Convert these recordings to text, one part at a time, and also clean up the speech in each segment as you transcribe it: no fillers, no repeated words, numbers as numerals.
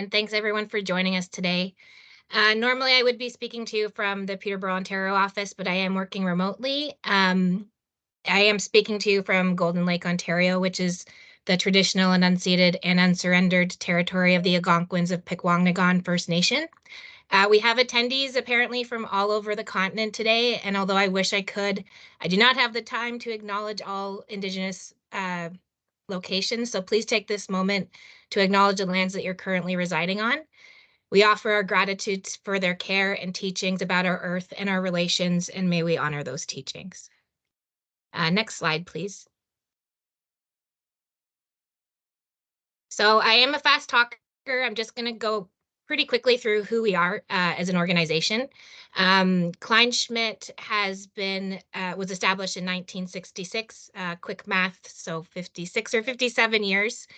and thanks everyone for joining us today. Normally I would be speaking to you from the Peterborough, Ontario office, but I am working remotely. I am speaking to you from Golden Lake, Ontario, which is the traditional and unceded and unsurrendered territory of the Algonquins of Pikwangnagan First Nation. We have attendees apparently from all over the continent today, and although I wish I could, I do not have the time to acknowledge all Indigenous locations, so please take this moment to acknowledge the lands that you're currently residing on. We offer our gratitude for their care and teachings about our earth and our relations, and may we honor those teachings. Next slide, please. So I am a fast talker. I'm just going to go pretty quickly through who we are as an organization. Kleinschmidt was established in 1966. Quick math, so 56 or 57 years.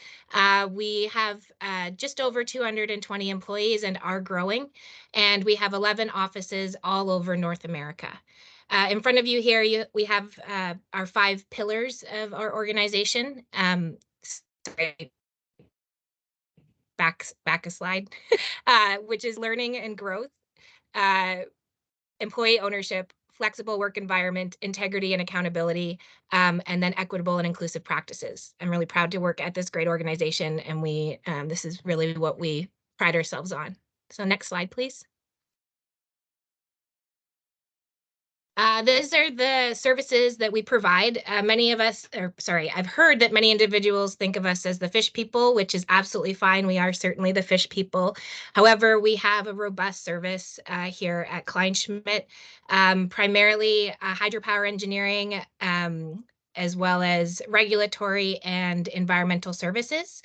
We have just over 220 employees and are growing, and we have 11 offices all over North America. In front of you here, we have our 5 pillars of our organization. Sorry, back a slide, which is learning and growth, employee ownership, flexible work environment, integrity and accountability, and then equitable and inclusive practices. I'm really proud to work at this great organization, and this is really what we pride ourselves on. So next slide, please. These are the services that we provide. I've heard that many individuals think of us as the fish people, which is absolutely fine. We are certainly the fish people. However, we have a robust service here at Kleinschmidt, primarily hydropower engineering, as well as regulatory and environmental services.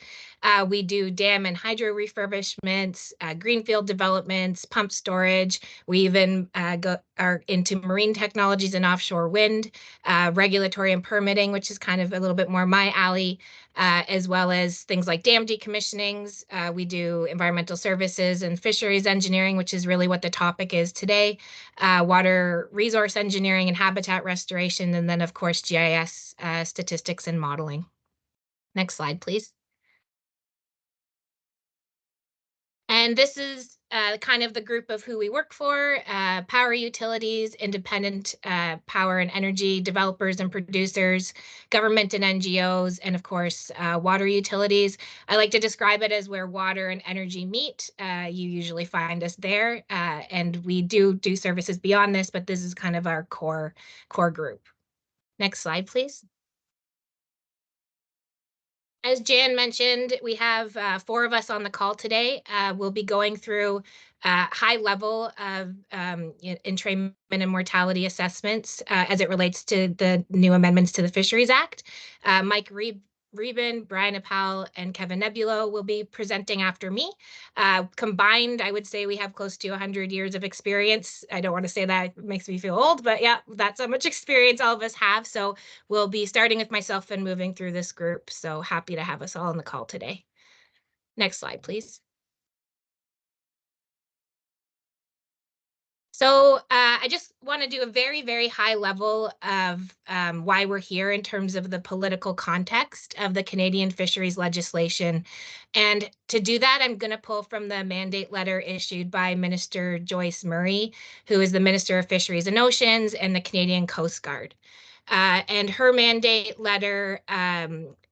We do dam and hydro refurbishments, greenfield developments, pump storage. We even are into marine technologies and offshore wind, regulatory and permitting, which is kind of a little bit more my alley, as well as things like dam decommissionings. We do environmental services and fisheries engineering, which is really what the topic is today, water resource engineering and habitat restoration, and then, of course, GIS statistics and modeling. Next slide, please. And this is kind of the group of who we work for: power utilities, independent power and energy developers and producers, government and NGOs, and of course, water utilities. I like to describe it as where water and energy meet. You usually find us there, and we do services beyond this, but this is kind of our core group. Next slide, please. As Jan mentioned, we have 4 of us on the call today. We'll be going through high level of entrainment and mortality assessments as it relates to the new amendments to the Fisheries Act. Mike Reben, Brian Appel, and Kevin Nebulo will be presenting after me. Combined, I would say we have close to 100 years of experience. I don't want to say that, it makes me feel old, but yeah, that's how much experience all of us have. So we'll be starting with myself and moving through this group. So happy to have us all on the call today. Next slide, please. So I just want to do a very, very high level of why we're here in terms of the political context of the Canadian fisheries legislation. And to do that, I'm going to pull from the mandate letter issued by Minister Joyce Murray, who is the Minister of Fisheries and Oceans and the Canadian Coast Guard. And her mandate letter,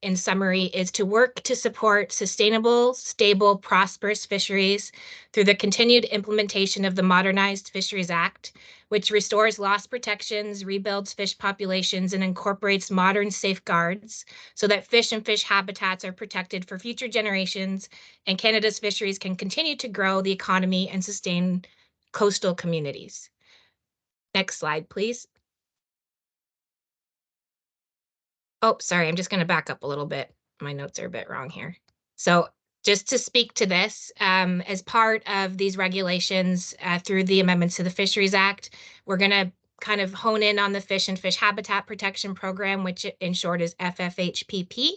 in summary, is to work to support sustainable, stable, prosperous fisheries through the continued implementation of the Modernized Fisheries Act, which restores loss protections, rebuilds fish populations, and incorporates modern safeguards so that fish and fish habitats are protected for future generations, and Canada's fisheries can continue to grow the economy and sustain coastal communities. Next slide, please. Oh, sorry, I'm just going to back up a little bit. My notes are a bit wrong here. So just to speak to this, as part of these regulations through the amendments to the Fisheries Act, we're going to kind of hone in on the Fish and Fish Habitat Protection Program, which in short is FFHPP.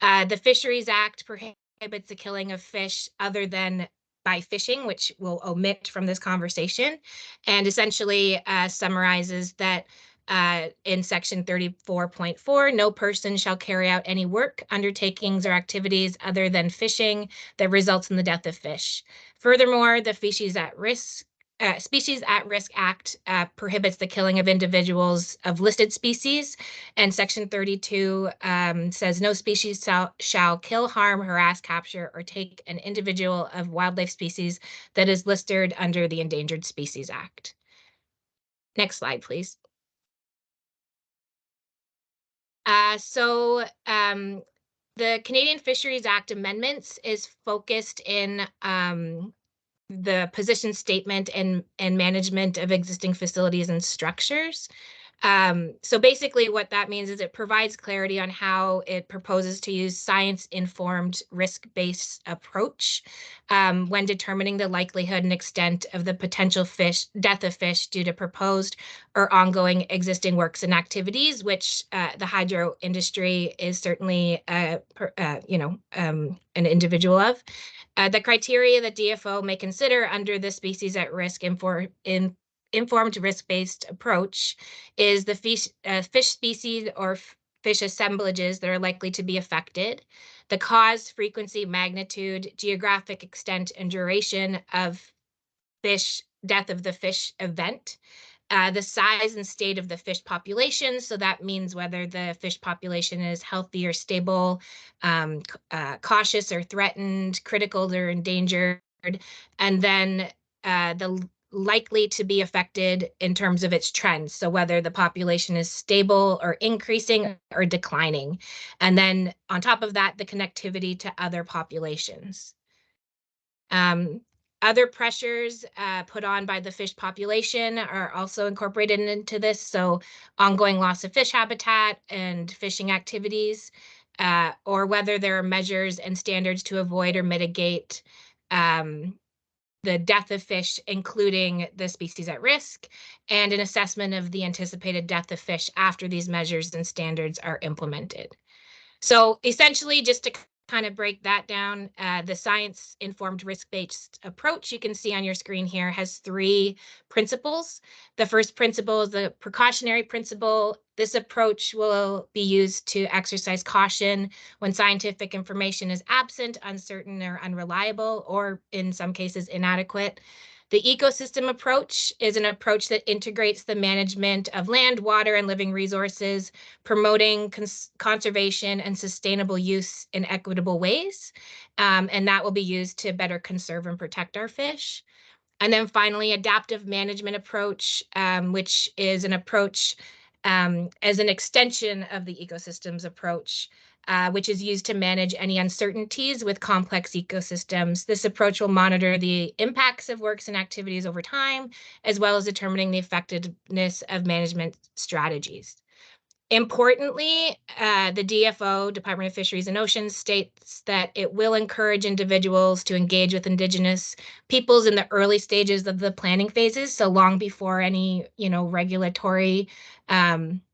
The Fisheries Act prohibits the killing of fish other than by fishing, which we'll omit from this conversation, and essentially summarizes that in section 34.4, no person shall carry out any work, undertakings, or activities other than fishing that results in the death of fish. Furthermore, the Species at Risk Act prohibits the killing of individuals of listed species, and Section 32 says no species shall kill, harm, harass, capture, or take an individual of wildlife species that is listed under the Endangered Species Act. Next slide, please. The Canadian Fisheries Act amendments is focused in the position statement and management of existing facilities and structures. So basically what that means is it provides clarity on how it proposes to use science-informed risk-based approach when determining the likelihood and extent of the potential death of fish due to proposed or ongoing existing works and activities, which the hydro industry is certainly an individual of. The criteria that DFO may consider under the species at risk informed risk-based approach is the fish species or fish assemblages that are likely to be affected, the cause, frequency, magnitude, geographic extent, and duration of death of the fish event, the size and state of the fish population. So that means whether the fish population is healthy or stable, cautious or threatened, critical or endangered, and then the likely to be affected in terms of its trends. So whether the population is stable or increasing or declining. And then on top of that, the connectivity to other populations. Other pressures put on by the fish population are also incorporated into this. So ongoing loss of fish habitat and fishing activities, or whether there are measures and standards to avoid or mitigate the death of fish, including the species at risk, and an assessment of the anticipated death of fish after these measures and standards are implemented. So essentially, just to kind of break that down, the science-informed risk-based approach you can see on your screen here has 3 principles. The first principle is the precautionary principle. This approach will be used to exercise caution when scientific information is absent, uncertain, or unreliable, or in some cases inadequate. The ecosystem approach is an approach that integrates the management of land, water, and living resources, promoting conservation and sustainable use in equitable ways. And that will be used to better conserve and protect our fish. And then finally, adaptive management approach, which is an approach as an extension of the ecosystems approach, which is used to manage any uncertainties with complex ecosystems. This approach will monitor the impacts of works and activities over time, as well as determining the effectiveness of management strategies. Importantly, the DFO, Department of Fisheries and Oceans, states that it will encourage individuals to engage with Indigenous peoples in the early stages of the planning phases, so long before any, regulatory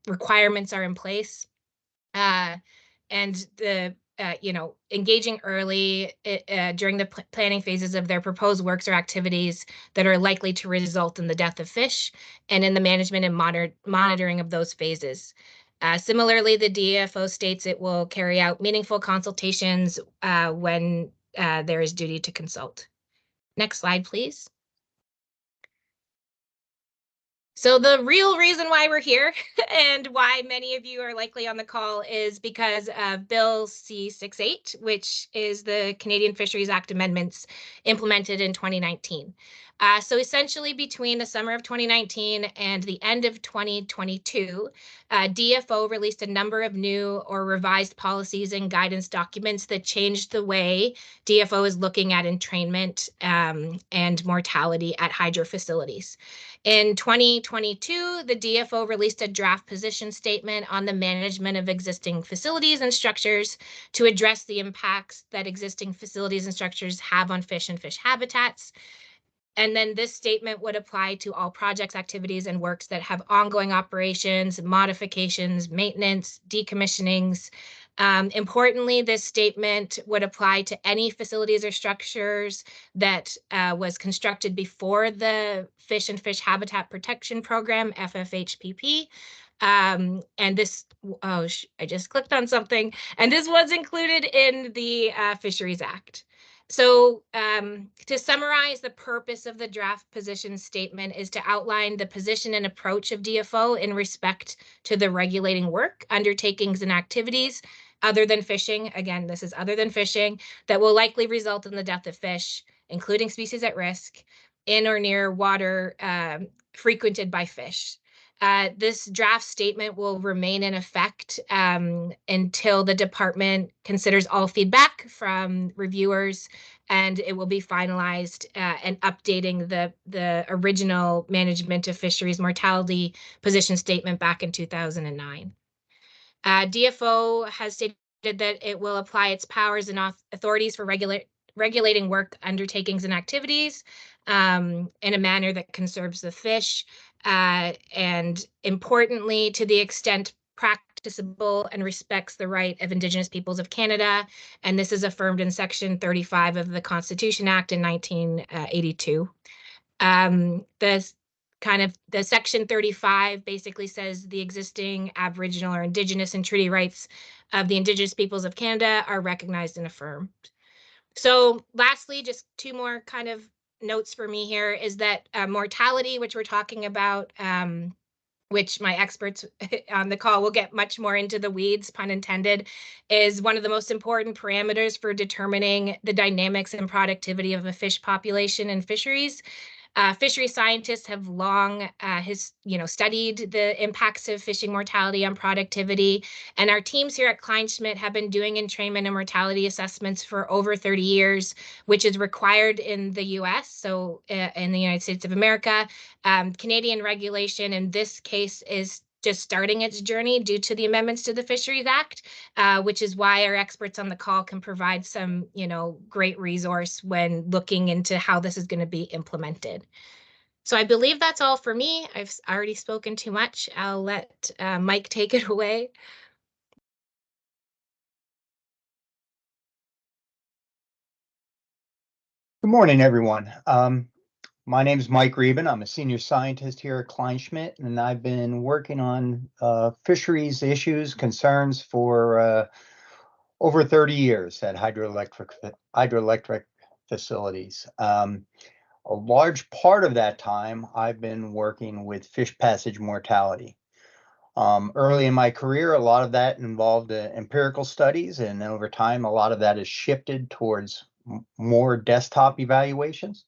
requirements are in place. And the engaging early during the planning phases of their proposed works or activities that are likely to result in the death of fish, and in the management and monitoring of those phases. Similarly, the DFO states it will carry out meaningful consultations when there is duty to consult. Next slide, please. So the real reason why we're here and why many of you are likely on the call is because of Bill C-68, which is the Canadian Fisheries Act amendments implemented in 2019. So essentially between the summer of 2019 and the end of 2022, DFO released a number of new or revised policies and guidance documents that changed the way DFO is looking at entrainment and mortality at hydro facilities. In 2022, the DFO released a draft position statement on the management of existing facilities and structures to address the impacts that existing facilities and structures have on fish and fish habitats. And then this statement would apply to all projects, activities, and works that have ongoing operations, modifications, maintenance, decommissionings. Importantly, this statement would apply to any facilities or structures that was constructed before the Fish and Fish Habitat Protection Program, FFHPP, And this, oh, I just clicked on something, and this was included in the Fisheries Act. So to summarize, the purpose of the draft position statement is to outline the position and approach of DFO in respect to the regulating work, undertakings, and activities other than fishing. Again, this is other than fishing, that will likely result in the death of fish, including species at risk, in or near water frequented by fish. This draft statement will remain in effect until the department considers all feedback from reviewers, and it will be finalized and updating the original management of fisheries mortality position statement back in 2009. DFO has stated that it will apply its powers and authorities for regulating work, undertakings, and activities in a manner that conserves the fish, and importantly, to the extent practicable and respects the right of Indigenous peoples of Canada. And this is affirmed in Section 35 of the Constitution Act in 1982. The Section 35 basically says the existing Aboriginal or Indigenous and treaty rights of the Indigenous peoples of Canada are recognized and affirmed. So lastly, just two more kind of notes for me here is that mortality, which we're talking about, which my experts on the call will get much more into the weeds, pun intended, is one of the most important parameters for determining the dynamics and productivity of a fish population in fisheries. Fishery scientists have long studied the impacts of fishing mortality on productivity, and our teams here at Kleinschmidt have been doing entrainment and mortality assessments for over 30 years, which is required in the US, so in the United States of America. Canadian regulation in this case is just starting its journey due to the amendments to the Fisheries Act, which is why our experts on the call can provide some, great resource when looking into how this is going to be implemented. So I believe that's all for me. I've already spoken too much. I'll let Mike take it away. Good morning, everyone. My name is Mike Reben. I'm a senior scientist here at Kleinschmidt, and I've been working on fisheries issues, concerns for over 30 years at hydroelectric facilities. A large part of that time, I've been working with fish passage mortality. Early in my career, a lot of that involved empirical studies, and over time, a lot of that has shifted towards more desktop evaluations.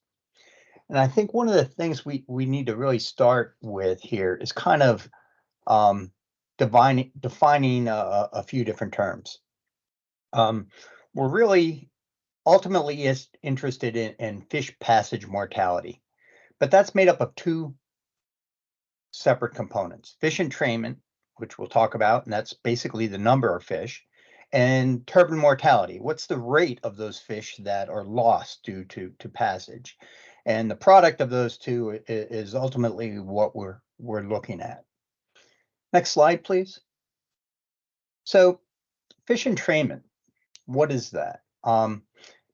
And I think one of the things we need to really start with here is kind of defining a few different terms. We're really ultimately interested in fish passage mortality, but that's made up of two separate components: fish entrainment, which we'll talk about, and that's basically the number of fish, and turbine mortality. What's the rate of those fish that are lost due to passage? And the product of those two is ultimately what we're looking at. Next slide, please. So fish entrainment, what is that?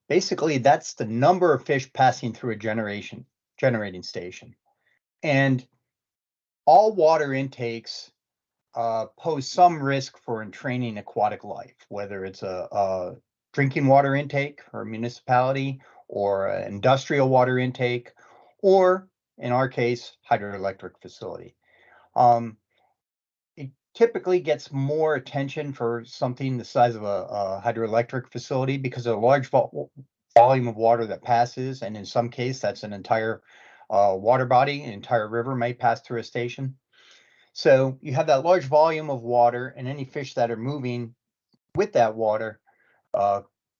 Basically, that's the number of fish passing through a generating station. And all water intakes pose some risk for entraining aquatic life, whether it's a drinking water intake for a municipality, or an industrial water intake, or in our case, hydroelectric facility. It typically gets more attention for something the size of a hydroelectric facility because of a large volume of water that passes, and in some case, that's an entire water body, an entire river may pass through a station. So you have that large volume of water, and any fish that are moving with that water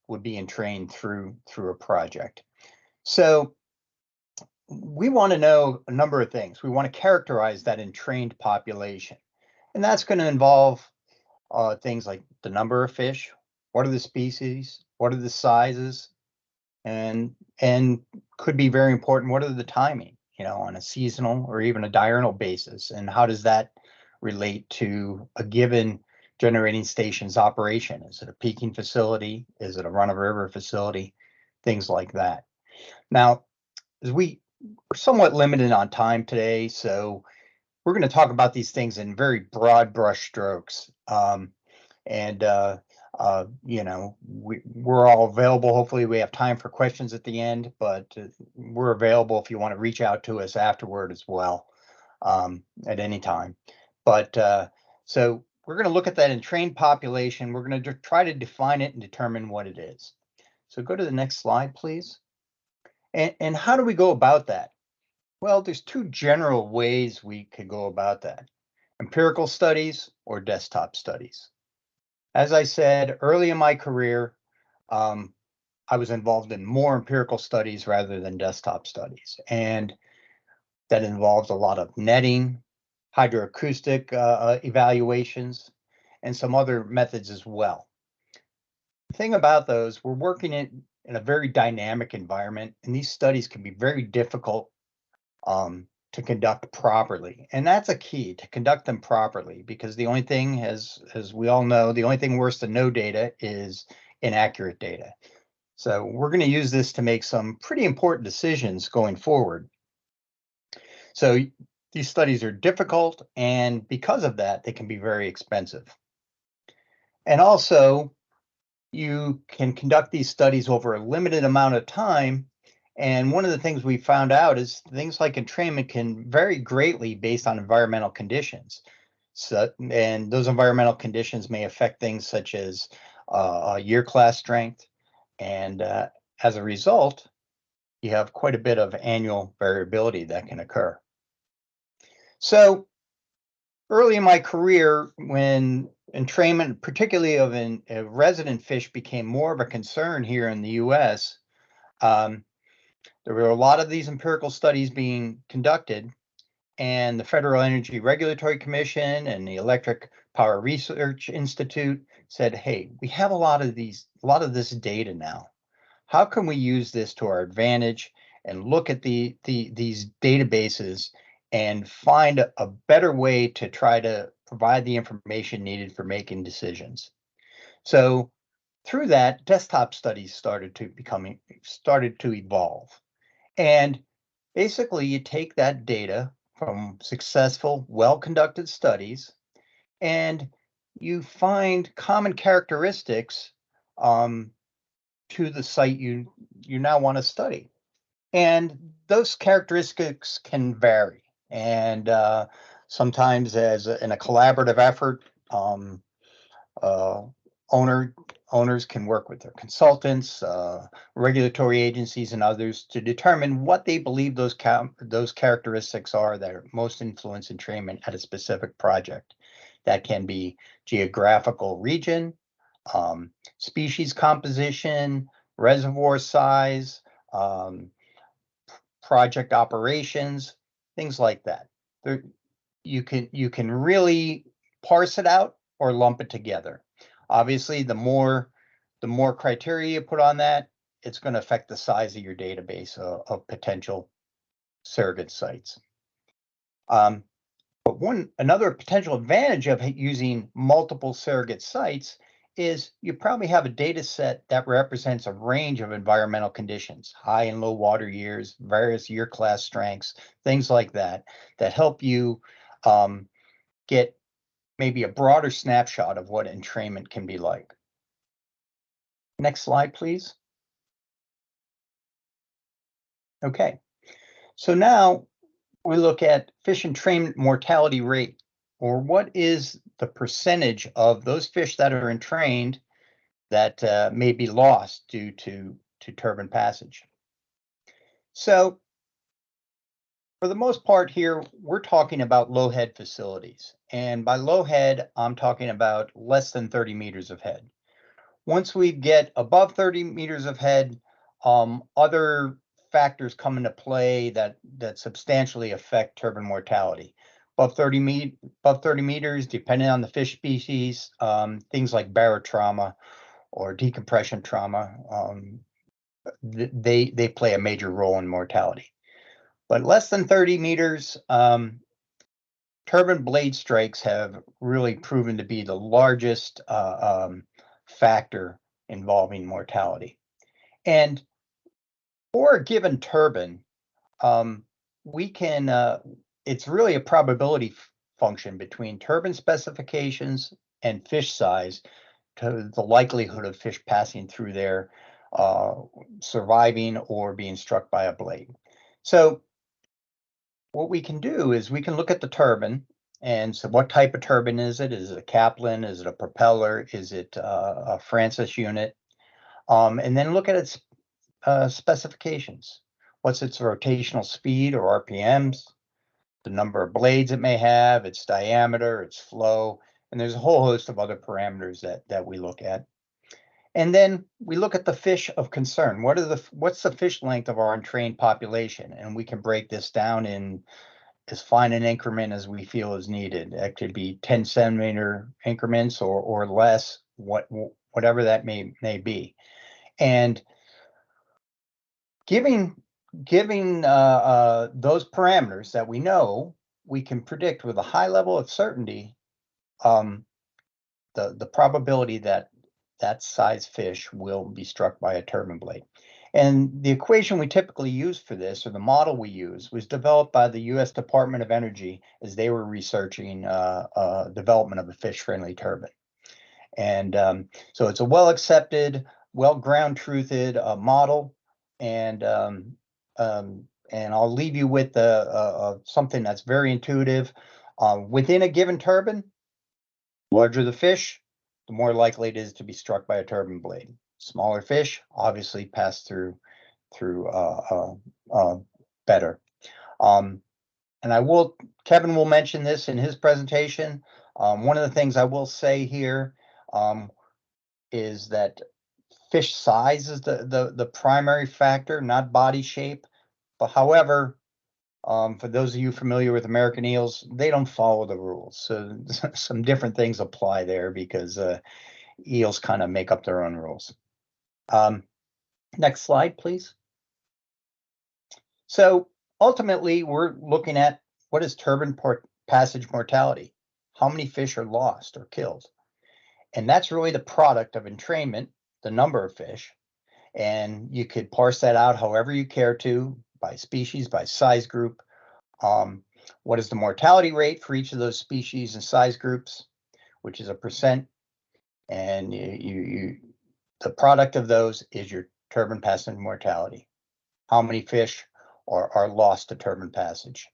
would be entrained through a project. So we want to know a number of things. We want to characterize that entrained population, and that's going to involve things like the number of fish, what are the species, what are the sizes, and could be very important, what are the timing, on a seasonal or even a diurnal basis, and how does that relate to a given generating station's operation? Is it a peaking facility? Is it a run-of-river facility? Things like that. Now, as we're somewhat limited on time today, so we're going to talk about these things in very broad brush strokes. And you know, we're all available. Hopefully we have time for questions at the end, but we're available if you want to reach out to us afterward as well, at any time. But so we're going to look at that entrained population. We're going to try to define it and determine what it is. So go to the next slide, please. And how do we go about that? Well, there's two general ways we could go about that: empirical studies or desktop studies. As I said, early in my career, I was involved in more empirical studies rather than desktop studies. And that involves a lot of netting, hydroacoustic evaluations, and some other methods as well. The thing about those, we're working in a very dynamic environment, and these studies can be very difficult to conduct properly. And that's a key, to conduct them properly, because the only thing, as we all know, the only thing worse than no data is inaccurate data. So we're going to use this to make some pretty important decisions going forward. So these studies are difficult, and because of that, they can be very expensive. And also, you can conduct these studies over a limited amount of time. And one of the things we found out is things like entrainment can vary greatly based on environmental conditions. So, and those environmental conditions may affect things such as year class strength. And as a result, you have quite a bit of annual variability that can occur. So early in my career, when entrainment, particularly of a resident fish, became more of a concern here in the US, there were a lot of these empirical studies being conducted, and the Federal Energy Regulatory Commission and the Electric Power Research Institute said, hey, we have a lot of this data now. How can we use this to our advantage and look at these databases and find a better way to try to provide the information needed for making decisions? So through that, desktop studies started to evolve. And basically, you take that data from successful, well-conducted studies, and you find common characteristics to the site you now want to study. And those characteristics can vary. And sometimes, in a collaborative effort, uh, owners can work with their consultants, regulatory agencies, and others to determine what they believe those characteristics are that are most influence entrainment at a specific project. That can be geographical region, species composition, reservoir size, project operations, things like that. You can really parse it out or lump it together. Obviously, the more criteria you put on that, it's going to affect the size of your database of potential surrogate sites. But another potential advantage of using multiple surrogate sites is you probably have a data set that represents a range of environmental conditions, high and low water years, various year class strengths, things like that, that help you get maybe a broader snapshot of what entrainment can be like. Next slide, please. Okay, so now we look at fish entrainment mortality rate, or what is the percentage of those fish that are entrained that may be lost due to turbine passage. So for the most part here, we're talking about low head facilities. And by low head, I'm talking about less than 30 meters of head. Once we get above 30 meters of head, other factors come into play that substantially affect turbine mortality. Above 30 meters, depending on the fish species, things like barotrauma or decompression trauma, they play a major role in mortality. But less than 30 meters, turbine blade strikes have really proven to be the largest factor involving mortality. And for a given turbine, we can it's really a probability function between turbine specifications and fish size to the likelihood of fish passing through there, surviving or being struck by a blade. So what we can do is we can look at the turbine. And so what type of turbine is it? Is it a Kaplan? Is it a propeller? Is it a Francis unit? And then look at its specifications. What's its rotational speed or RPMs? The number of blades it may have, its diameter, its flow, and there's a whole host of other parameters that we look at. And then we look at the fish of concern. What's the fish length of our untrained population? And we can break this down in as fine an increment as we feel is needed. It could be 10 centimeter increments or less, whatever that may be. And giving those parameters that we know, we can predict with a high level of certainty the probability that that size fish will be struck by a turbine blade. And the equation we typically use for this, or the model we use, was developed by the U.S. Department of Energy as they were researching development of a fish-friendly turbine. And so it's a well-accepted, well-ground-truthed model, and I'll leave you with something that's very intuitive. Within a given turbine, the larger the fish, the more likely it is to be struck by a turbine blade. Smaller fish obviously pass through better. And Kevin will mention this in his presentation. One of the things I will say here is that fish size is the primary factor, not body shape. But however, for those of you familiar with American eels, they don't follow the rules. So some different things apply there because eels kind of make up their own rules. Next slide, please. So ultimately, we're looking at what is turbine passage mortality? How many fish are lost or killed? And that's really the product of entrainment, the number of fish. And you could parse that out however you care to, by species, by size group. What is the mortality rate for each of those species and size groups, which is a percent. And the product of those is your turbine passage mortality. How many fish are lost to turbine passage?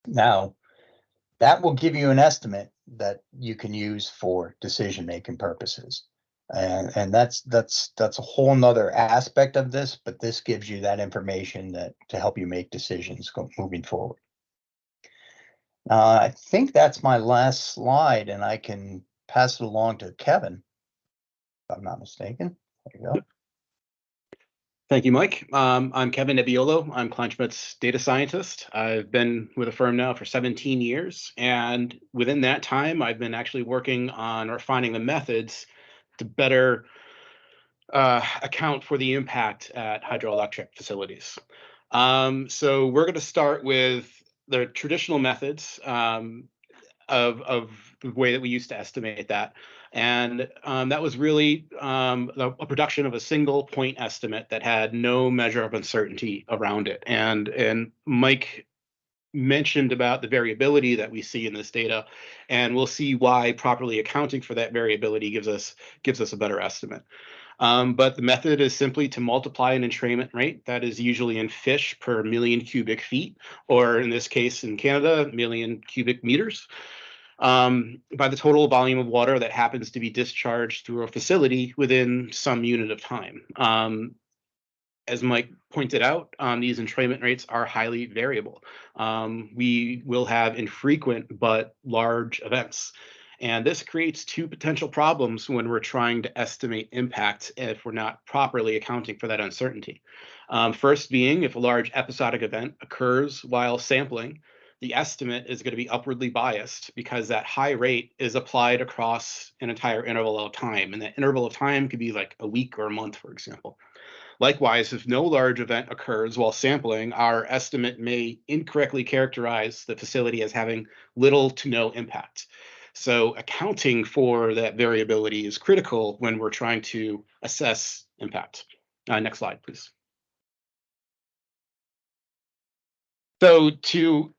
Now, that will give you an estimate that you can use for decision-making purposes. And that's a whole nother aspect of this, but this gives you that information to help you make decisions moving forward. I think that's my last slide, and I can pass it along to Kevin, if I'm not mistaken. There you go. Thank you, Mike. I'm Kevin Nebbiolo. I'm Kleinschmidt's data scientist. I've been with the firm now for 17 years, and within that time, I've been actually working on refining the methods to better account for the impact at hydroelectric facilities. So we're going to start with the traditional methods of the way that we used to estimate that. And that was really a production of a single point estimate that had no measure of uncertainty around it. And Mike mentioned about the variability that we see in this data, and we'll see why properly accounting for that variability gives us a better estimate. But the method is simply to multiply an entrainment rate that is usually in fish per million cubic feet, or in this case in Canada, million cubic meters, by the total volume of water that happens to be discharged through a facility within some unit of time. As Mike pointed out, these entrainment rates are highly variable. We will have infrequent but large events. And this creates two potential problems when we're trying to estimate impact if we're not properly accounting for that uncertainty. First being, if a large episodic event occurs while sampling, the estimate is going to be upwardly biased because that high rate is applied across an entire interval of time. And that interval of time could be like a week or a month, for example. Likewise, if no large event occurs while sampling, our estimate may incorrectly characterize the facility as having little to no impact. So accounting for that variability is critical when we're trying to assess impact. Next slide, please. So to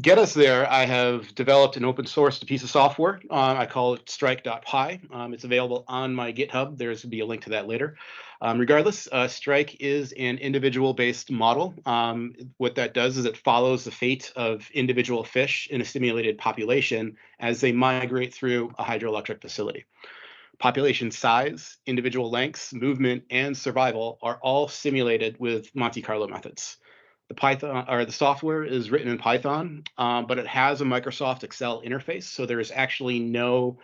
get us there, I have developed an open source piece of software. I call it strike.py. It's available on my GitHub. There's going to be a link to that later. Regardless, Strike is an individual-based model. What that does is it follows the fate of individual fish in a simulated population as they migrate through a hydroelectric facility. Population size, individual lengths, movement, and survival are all simulated with Monte Carlo methods. The software is written in Python, but it has a Microsoft Excel interface, so there is actually no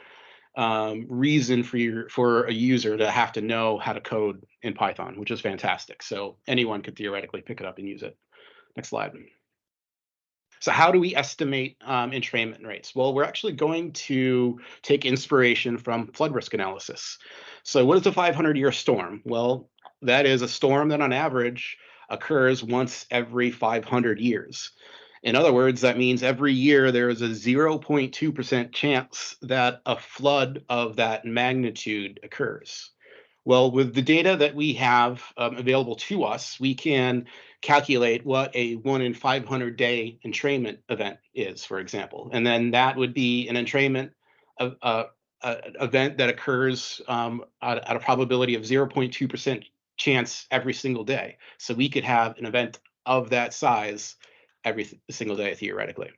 reason for a user to have to know how to code in Python, which is fantastic. So anyone could theoretically pick it up and use it. Next slide. So how do we estimate entrainment rates? Well, we're actually going to take inspiration from flood risk analysis. So what is a 500-year storm? Well, that is a storm that on average occurs once every 500 years. In other words, that means every year there is a 0.2% chance that a flood of that magnitude occurs. Well, with the data that we have available to us, we can calculate what a 1 in 500 day entrainment event is, for example. And then that would be an entrainment event that occurs at a probability of 0.2% chance every single day. So we could have an event of that size every single day, theoretically.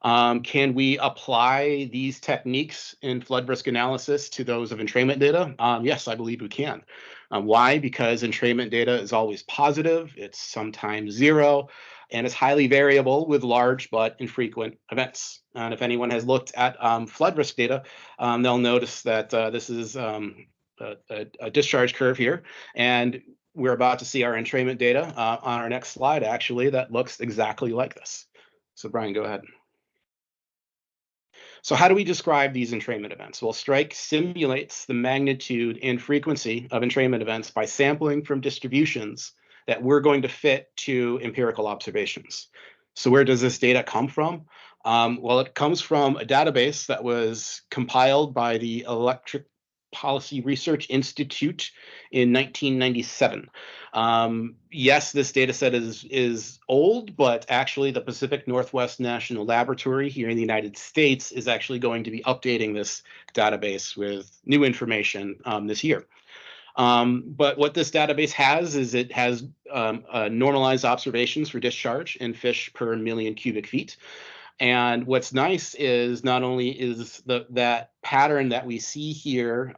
Can we apply these techniques in flood risk analysis to those of entrainment data? Yes, I believe we can. Why? Because entrainment data is always positive, it's sometimes zero, and it's highly variable with large but infrequent events. And if anyone has looked at flood risk data, they'll notice that this is a discharge curve here, and we're about to see our entrainment data on our next slide, actually, that looks exactly like this. So Brian, go ahead. So how do we describe these entrainment events? Well, Strike simulates the magnitude and frequency of entrainment events by sampling from distributions that we're going to fit to empirical observations. So where does this data come from? Well, it comes from a database that was compiled by the Electric Policy Research Institute in 1997. Yes, this data set is old, but actually the Pacific Northwest National Laboratory here in the United States is actually going to be updating this database with new information this year. But what this database has is it has normalized observations for discharge in fish per million cubic feet. And what's nice is not only is that pattern that we see here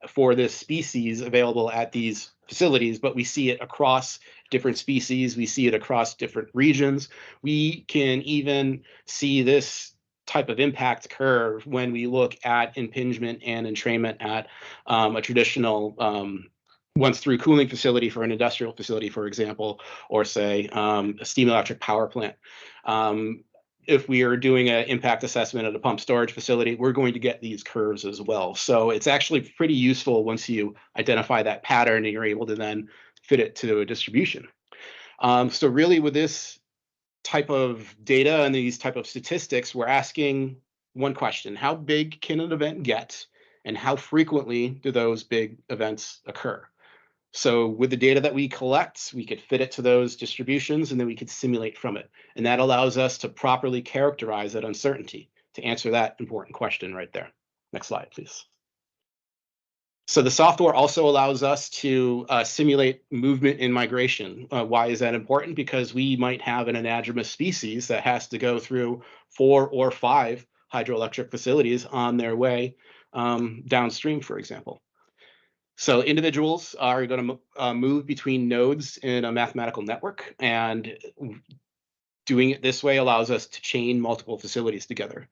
for this species available at these facilities, but we see it across different species. We see it across different regions. We can even see this type of impact curve when we look at impingement and entrainment at a traditional once through cooling facility for an industrial facility, for example, or say a steam electric power plant. If we are doing an impact assessment at a pump storage facility, we're going to get these curves as well. So it's actually pretty useful once you identify that pattern and you're able to then fit it to a distribution. So really with this type of data and these type of statistics, we're asking one question: how big can an event get and how frequently do those big events occur? So with the data that we collect, we could fit it to those distributions and then we could simulate from it. And that allows us to properly characterize that uncertainty to answer that important question right there. Next slide, please. So the software also allows us to simulate movement and migration. Why is that important? Because we might have an anadromous species that has to go through 4 or 5 hydroelectric facilities on their way downstream, for example. So individuals are going to move between nodes in a mathematical network, and doing it this way allows us to chain multiple facilities together.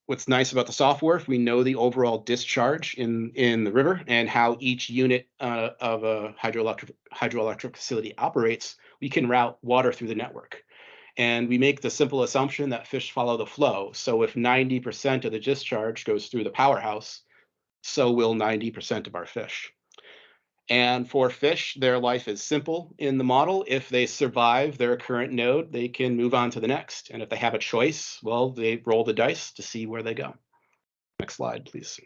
What's nice about the software, if we know the overall discharge in the river and how each unit of a hydroelectric facility operates, we can route water through the network. And we make the simple assumption that fish follow the flow. So if 90% of the discharge goes through the powerhouse, so will 90% of our fish. And for fish, their life is simple in the model. If they survive their current node, they can move on to the next. And if they have a choice, well, they roll the dice to see where they go. Next slide, please.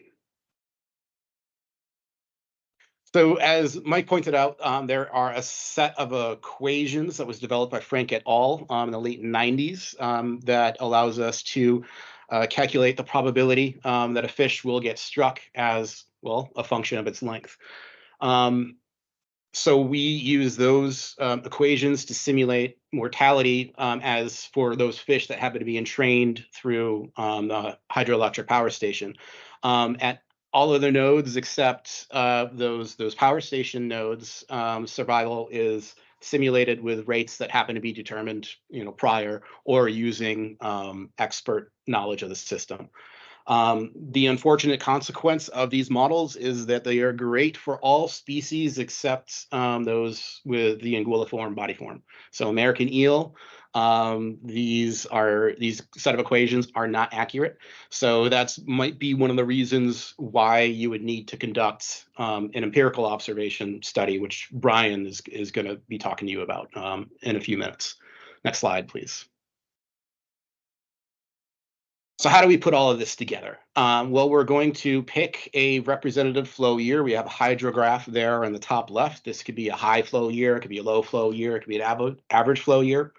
So as Mike pointed out, there are a set of equations that was developed by Frank et al. In the late 90s that allows us to calculate the probability that a fish will get struck as, well, a function of its length. So we use those equations to simulate mortality as for those fish that happen to be entrained through the hydroelectric power station. At all other nodes except those power station nodes, survival is simulated with rates that happen to be determined, prior or using expert knowledge of the system. The unfortunate consequence of these models is that they are great for all species except those with the anguilliform body form. So American eel, these set of equations are not accurate. So that's might be one of the reasons why you would need to conduct an empirical observation study, which Brian is going to be talking to you about in a few minutes. Next slide, please. So how do we put all of this together? Well, we're going to pick a representative flow year. We have a hydrograph there on the top left. This could be a high flow year. It could be a low flow year. It could be an average flow year.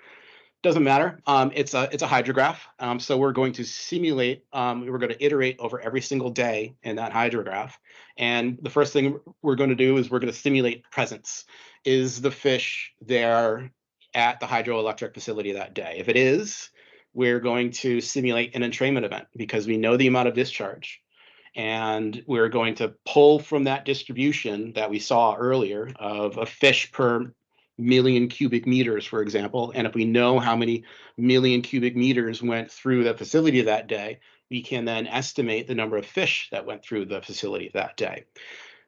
Doesn't matter. It's a hydrograph. So we're going to simulate. We're going to iterate over every single day in that hydrograph. And the first thing we're going to do is we're going to simulate presence. Is the fish there at the hydroelectric facility that day? If it is, we're going to simulate an entrainment event because we know the amount of discharge. And we're going to pull from that distribution that we saw earlier of a fish per million cubic meters, for example. And if we know how many million cubic meters went through the facility that day, we can then estimate the number of fish that went through the facility that day.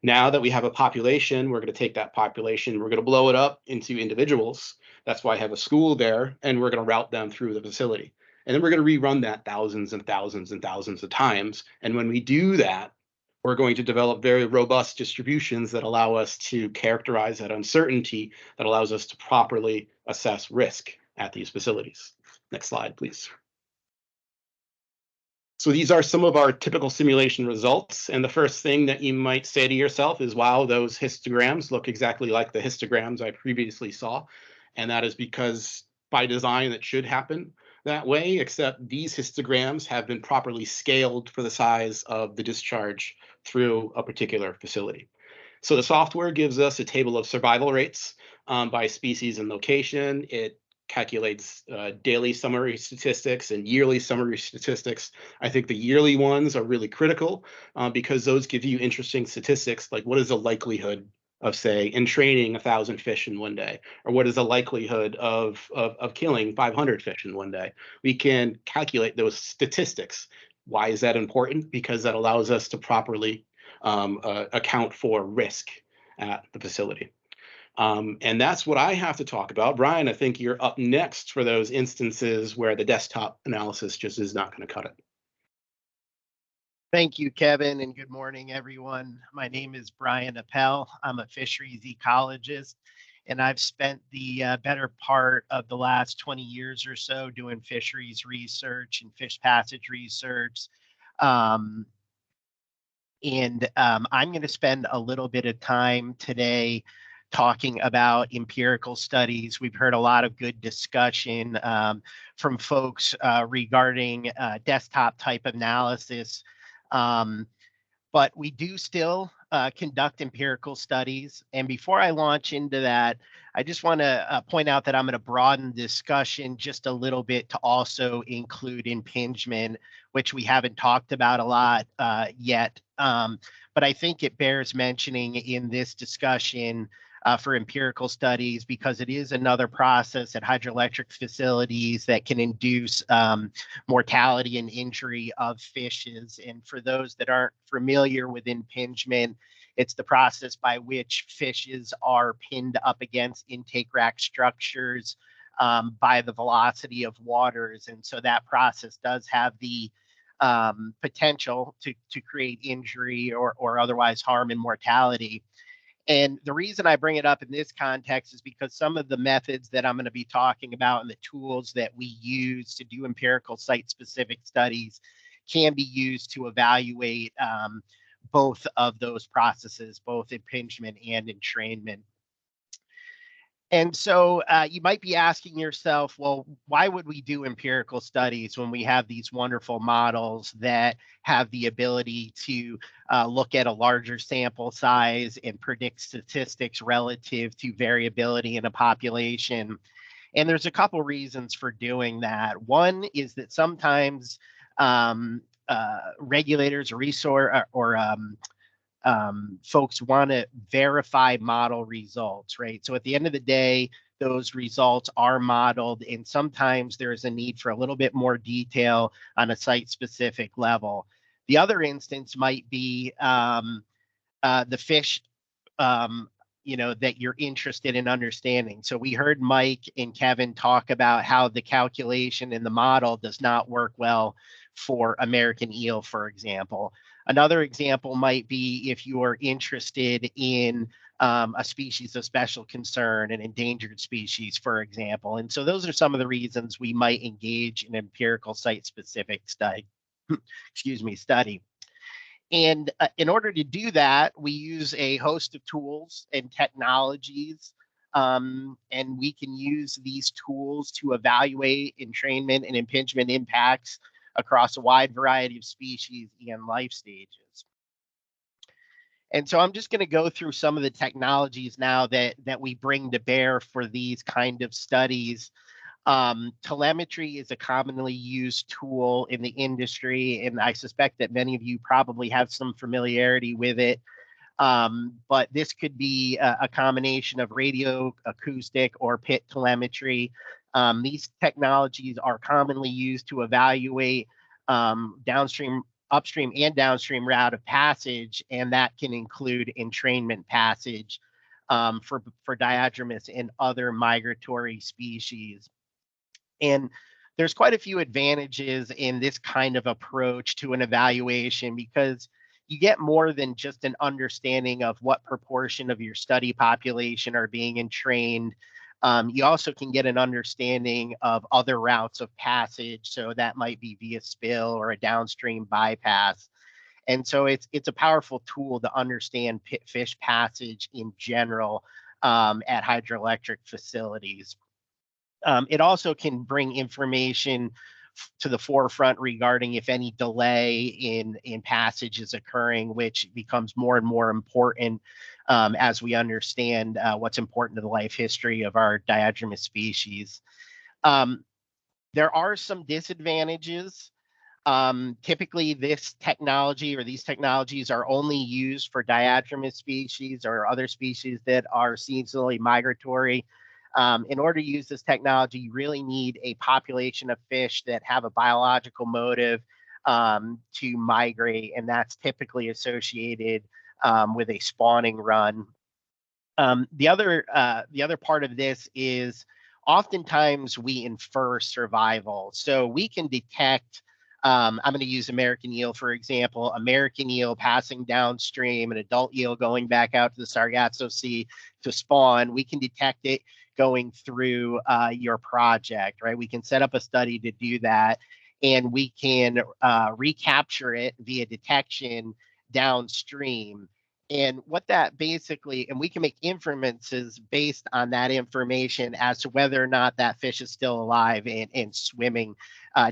Now that we have a population, we're going to take that population, we're going to blow it up into individuals. That's why I have a school there, and we're going to route them through the facility. And then we're going to rerun that thousands and thousands and thousands of times. And when we do that, we're going to develop very robust distributions that allow us to characterize that uncertainty that allows us to properly assess risk at these facilities. Next slide, please. So these are some of our typical simulation results. And the first thing that you might say to yourself is, wow, those histograms look exactly like the histograms I previously saw. And that is because by design, it should happen that way, except these histograms have been properly scaled for the size of the discharge through a particular facility. So the software gives us a table of survival rates by species and location. It calculates daily summary statistics and yearly summary statistics. I think the yearly ones are really critical because those give you interesting statistics, like what is the likelihood of, say, entraining 1,000 fish in one day, or what is the likelihood of killing 500 fish in one day. We can calculate those statistics. Why is that important? Because that allows us to properly account for risk at the facility. And that's what I have to talk about. Brian, I think you're up next for those instances where the desktop analysis just is not going to cut it. Thank you, Kevin, and good morning, everyone. My name is Brian Appel. I'm a fisheries ecologist, and I've spent the better part of the last 20 years or so doing fisheries research and fish passage research. I'm going to spend a little bit of time today talking about empirical studies. We've heard a lot of good discussion from folks regarding desktop type analysis. But we do still conduct empirical studies. And before I launch into that, I just want to point out that I'm going to broaden discussion just a little bit to also include impingement, which we haven't talked about a lot yet. But I think it bears mentioning in this discussion for empirical studies, because it is another process at hydroelectric facilities that can induce mortality and injury of fishes. And for those that aren't familiar with impingement, it's the process by which fishes are pinned up against intake rack structures by the velocity of waters. And so that process does have the potential to create injury or otherwise harm and mortality. And the reason I bring it up in this context is because some of the methods that I'm going to be talking about and the tools that we use to do empirical site-specific studies can be used to evaluate both of those processes, both impingement and entrainment. And so you might be asking yourself, well, why would we do empirical studies when we have these wonderful models that have the ability to look at a larger sample size and predict statistics relative to variability in a population? And there's a couple reasons for doing that. One is that sometimes regulators or folks want to verify model results, right? So at the end of the day, those results are modeled, and sometimes there's a need for a little bit more detail on a site-specific level. The other instance might be the fish, that you're interested in understanding. So we heard Mike and Kevin talk about how the calculation in the model does not work well for American eel, for example. Another example might be if you are interested in a species of special concern, an endangered species, for example. And so those are some of the reasons we might engage in empirical site-specific study. study. And in order to do that, we use a host of tools and technologies, and we can use these tools to evaluate entrainment and impingement impacts across a wide variety of species and life stages. And so I'm just going to go through some of the technologies now that we bring to bear for these kind of studies. Telemetry is a commonly used tool in the industry, and I suspect that many of you probably have some familiarity with it. But this could be a combination of radio, acoustic, or pit telemetry. These technologies are commonly used to evaluate downstream, upstream, and downstream route of passage, and that can include entrainment passage for diadromous and other migratory species. And there's quite a few advantages in this kind of approach to an evaluation, because you get more than just an understanding of what proportion of your study population are being entrained. You also can get an understanding of other routes of passage. So that might be via spill or a downstream bypass. And so it's a powerful tool to understand fish passage in general at hydroelectric facilities. It also can bring information to the forefront regarding if any delay in passage is occurring, which becomes more and more important as we understand what's important to the life history of our diadromous species. There are some disadvantages. Typically, this technology or these technologies are only used for diadromous species or other species that are seasonally migratory. In order to use this technology, you really need a population of fish that have a biological motive to migrate, and that's typically associated with a spawning run. The other part of this is oftentimes we infer survival. So we can detect, I'm going to use American eel, for example, American eel passing downstream, an adult eel going back out to the Sargasso Sea to spawn. We can detect it going through your project, right? We can set up a study to do that, and we can recapture it via detection downstream. And what that basically, and we can make inferences based on that information as to whether or not that fish is still alive and swimming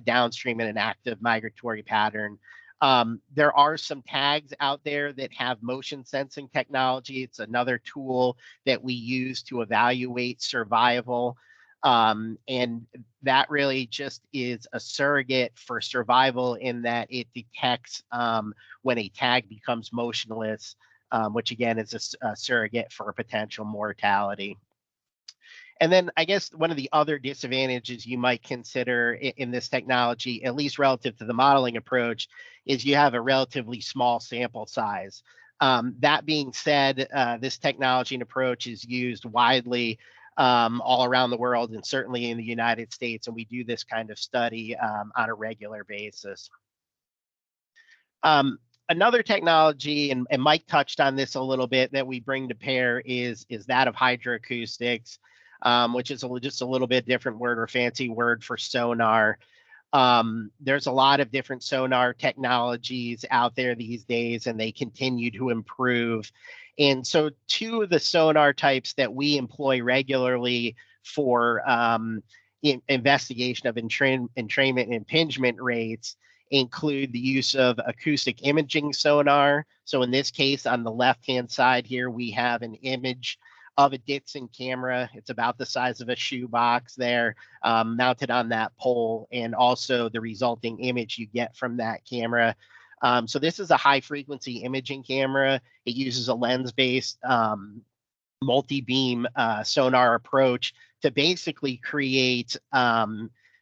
downstream in an active migratory pattern. There are some tags out there that have motion sensing technology. It's another tool that we use to evaluate survival. And that really just is a surrogate for survival in that it detects when a tag becomes motionless, which again is a surrogate for a potential mortality. And then I guess one of the other disadvantages you might consider in this technology, at least relative to the modeling approach, is you have a relatively small sample size. That being said, this technology and approach is used widely all around the world and certainly in the United States, and we do this kind of study on a regular basis. Another technology, and Mike touched on this a little bit, that we bring to bear is that of hydroacoustics, which is just a little bit different word or fancy word for sonar. There's a lot of different sonar technologies out there these days, and they continue to improve. And so two of the sonar types that we employ regularly for investigation of entrainment and impingement rates include the use of acoustic imaging sonar. So in this case, on the left-hand side here, we have an image of a Ditson camera. It's about the size of a shoebox there, mounted on that pole, and also the resulting image you get from that camera. So this is a high-frequency imaging camera. It uses a lens-based multi-beam sonar approach to basically create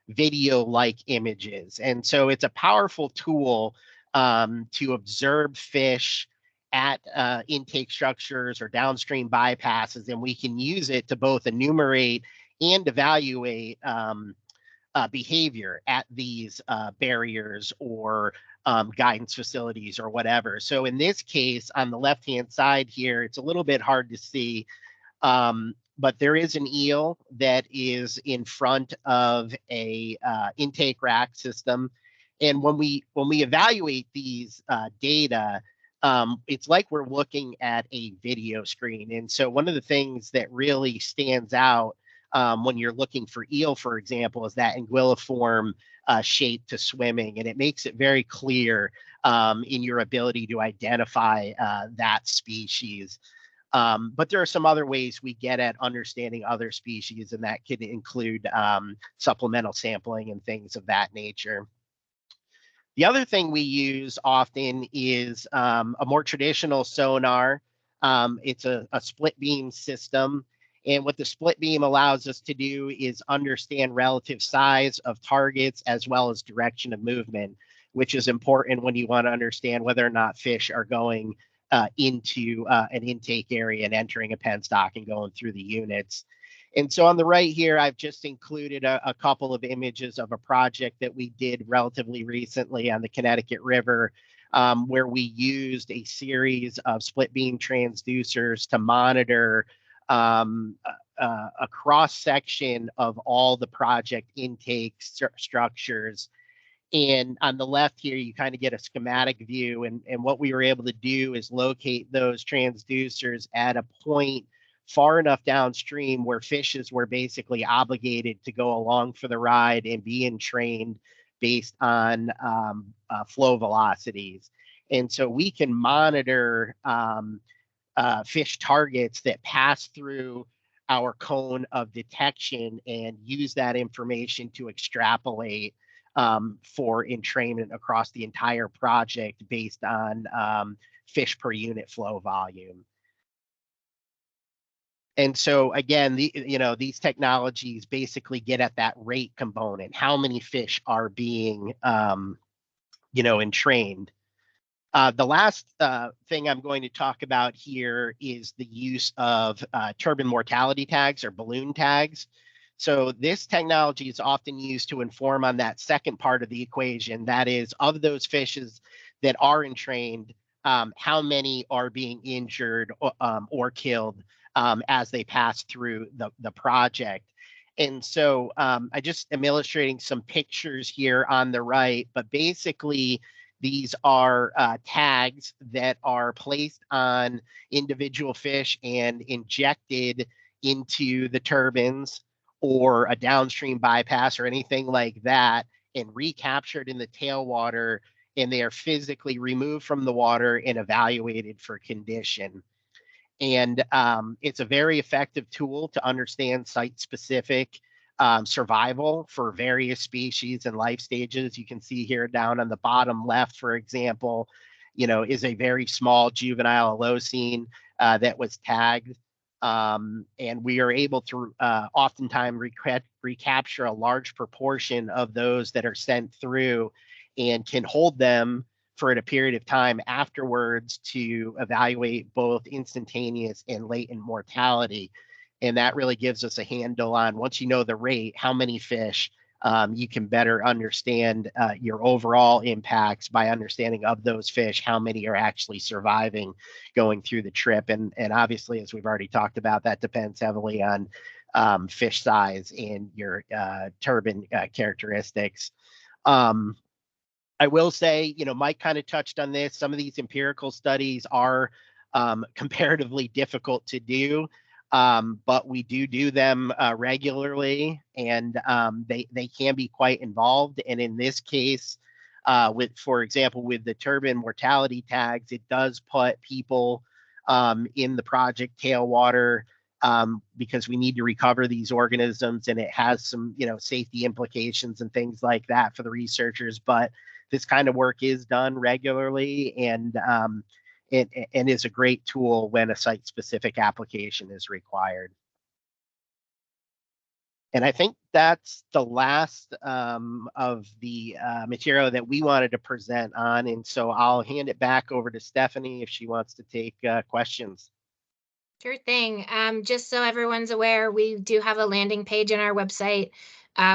video-like images. And so it's a powerful tool to observe fish at intake structures or downstream bypasses, and we can use it to both enumerate and evaluate behavior at these barriers or guidance facilities or whatever. So in this case, on the left-hand side here, it's a little bit hard to see, but there is an eel that is in front of a intake rack system. And when we evaluate these data, it's like we're looking at a video screen. And so one of the things that really stands out when you're looking for eel, for example, is that anguilliform shape to swimming. And it makes it very clear in your ability to identify that species. But there are some other ways we get at understanding other species, and that could include supplemental sampling and things of that nature. The other thing we use often is a more traditional sonar. It's a split beam system. And what the split beam allows us to do is understand relative size of targets as well as direction of movement, which is important when you want to understand whether or not fish are going into an intake area and entering a penstock and going through the units. And so on the right here, I've just included a couple of images of a project that we did relatively recently on the Connecticut River, where we used a series of split beam transducers to monitor a cross section of all the project intake structures. And on the left here, you kind of get a schematic view. And what we were able to do is locate those transducers at a point far enough downstream where fishes were basically obligated to go along for the ride and be entrained based on flow velocities. And so we can monitor fish targets that pass through our cone of detection and use that information to extrapolate for entrainment across the entire project based on fish per unit flow volume. And so again, these technologies basically get at that rate component. How many fish are being entrained? The last thing I'm going to talk about here is the use of turbine mortality tags or balloon tags. So this technology is often used to inform on that second part of the equation. That is, of those fishes that are entrained, how many are being injured or killed as they pass through the project. And so I just am illustrating some pictures here on the right, but basically these are tags that are placed on individual fish and injected into the turbines or a downstream bypass or anything like that and recaptured in the tailwater, and they are physically removed from the water and evaluated for condition. And it's a very effective tool to understand site-specific survival for various species and life stages. You can see here down on the bottom left, for example, is a very small juvenile Holocene that was tagged. And we are able to oftentimes recapture a large proportion of those that are sent through and can hold them for a period of time afterwards to evaluate both instantaneous and latent mortality. And that really gives us a handle on, once you know the rate, how many fish, you can better understand your overall impacts by understanding of those fish, how many are actually surviving going through the trip. And obviously, as we've already talked about, that depends heavily on fish size and your turbine characteristics. I will say, Mike kind of touched on this. Some of these empirical studies are comparatively difficult to do, but we do them regularly, and they can be quite involved. And in this case, for example, with the turbine mortality tags, it does put people in the project tailwater because we need to recover these organisms, and it has some, safety implications and things like that for the researchers. But this kind of work is done regularly, and it is a great tool when a site-specific application is required. And I think that's the last of the material that we wanted to present on. And so I'll hand it back over to Stephanie if she wants to take questions. Sure thing. Just so everyone's aware, we do have a landing page on our website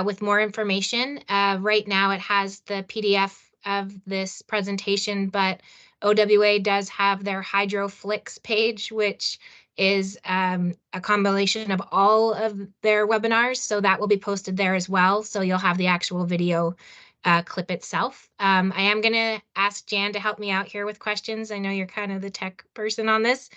with more information. Right now it has the PDF of this presentation, but OWA does have their Hydroelectric page, which is a combination of all of their webinars. So that will be posted there as well. So you'll have the actual video clip itself. I am going to ask Jan to help me out here with questions. I know you're kind of the tech person on this.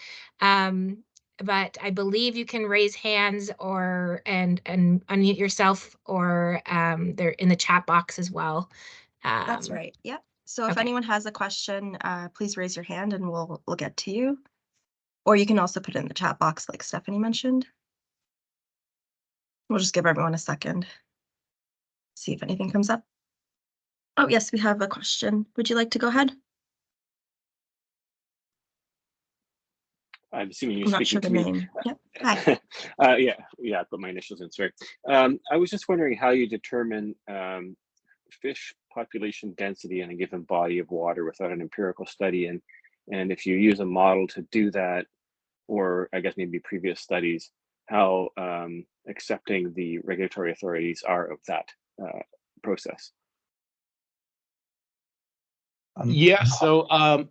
But I believe you can raise hands and unmute yourself, or they're in the chat box as well. That's right. Yep. So if okay. anyone has a question, please raise your hand and we'll get to you. Or you can also put it in the chat box like Stephanie mentioned. We'll just give everyone a second. See if anything comes up. Oh, yes, we have a question. Would you like to go ahead? I'm assuming you're I'm speaking not sure to the me. name. Yep. Hi. Yeah, I put my initials in, sorry. I was just wondering how you determine fish population density in a given body of water without an empirical study, and if you use a model to do that, or I guess maybe previous studies, how accepting the regulatory authorities are of that process. So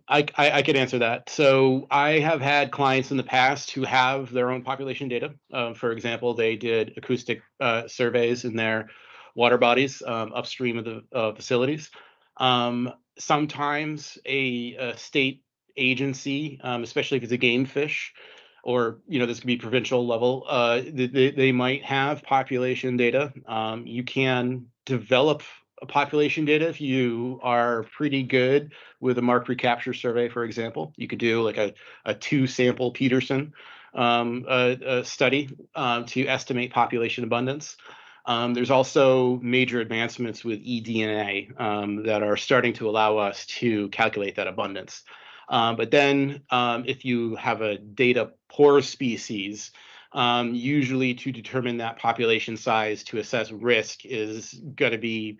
I could answer that. So I have had clients in the past who have their own population data. For example, they did acoustic surveys in their water bodies upstream of the facilities. Sometimes a state agency, especially if it's a game fish, or this could be provincial level, they might have population data. You can develop a population data if you are pretty good with a mark recapture survey, for example. You could do like a 2-sample Peterson study to estimate population abundance. There's also major advancements with eDNA that are starting to allow us to calculate that abundance. But then if you have a data poor species, usually to determine that population size to assess risk is going to be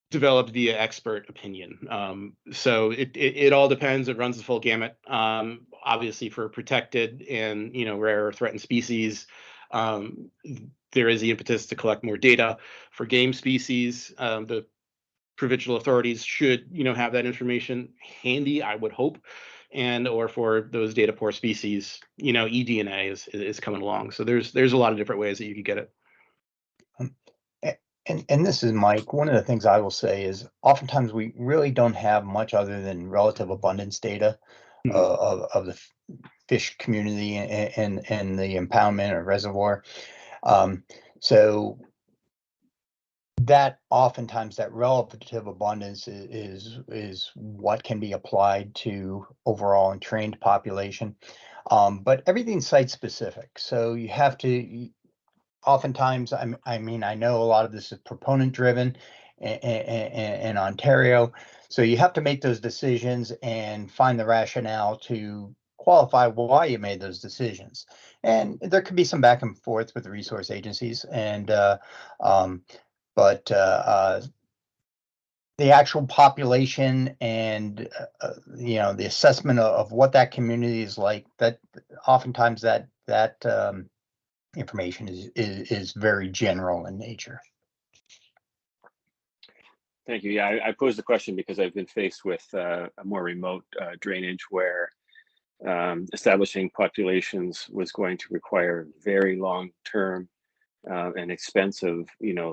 developed via expert opinion. So it all depends. It runs the full gamut. Obviously, for protected and rare or threatened species, there is the impetus to collect more data. For game species, the provincial authorities should have that information handy, I would hope. And or for those data poor species, eDNA is coming along. So there's a lot of different ways that you could get it. And this is Mike. One of the things I will say is oftentimes we really don't have much other than relative abundance data of the fish community and the impoundment or reservoir. So that oftentimes that relative abundance is what can be applied to overall entrained population. But everything's site specific. So you have to oftentimes, I mean, I know a lot of this is proponent driven in Ontario. So you have to make those decisions and find the rationale to qualify why you made those decisions. And there could be some back and forth with the resource agencies, and but the actual population and the assessment of what that community is like, that oftentimes that information is very general in nature. Thank you. Yeah, I posed the question because I've been faced with a more remote drainage where establishing populations was going to require very long-term and expensive,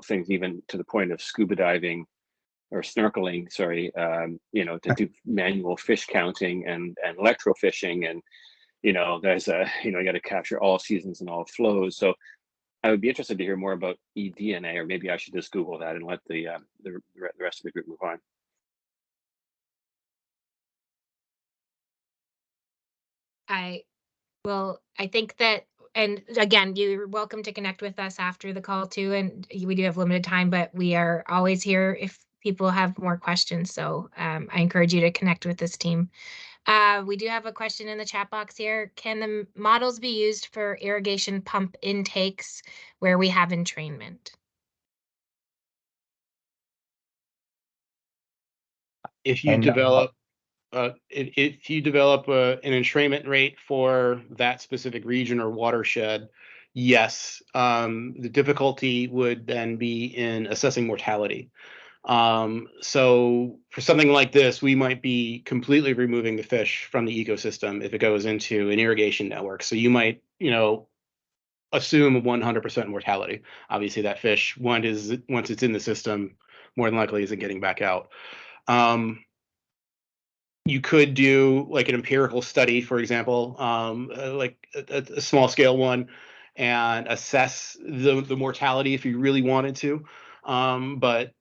things, even to the point of scuba diving or snorkeling, sorry, you know, to do manual fish counting and electrofishing, and you know, there's a, you know, you got to capture all seasons and all flows. So I would be interested to hear more about eDNA, or maybe I should just Google that and let the rest of the group move on. I think that, and again, you're welcome to connect with us after the call too. And we do have limited time, but we are always here if people have more questions. So I encourage you to connect with this team. We do have a question in the chat box here. Can the models be used for irrigation pump intakes where we have entrainment? If you develop if you develop an entrainment rate for that specific region or watershed, yes, the difficulty would then be in assessing mortality. So for something like this, we might be completely removing the fish from the ecosystem if it goes into an irrigation network. So you might, you know, assume 100% mortality. Obviously, that fish, once it's in the system, more than likely isn't getting back out. You could do like an empirical study, for example, like a small scale one, and assess the mortality if you really wanted to. But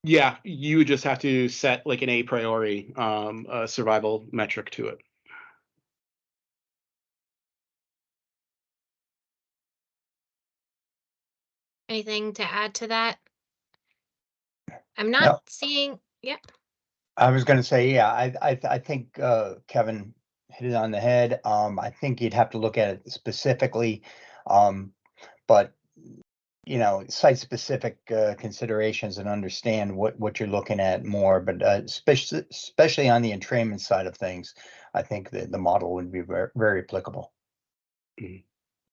yeah, you would just have to set like an a priori survival metric to it. Anything to add to that? I'm not seeing. Yep. I was going to say, yeah, I think Kevin hit it on the head. I think you'd have to look at it specifically, but you know, site-specific considerations and understand what you're looking at more. But especially on the entrainment side of things, I think that the model would be very, very applicable.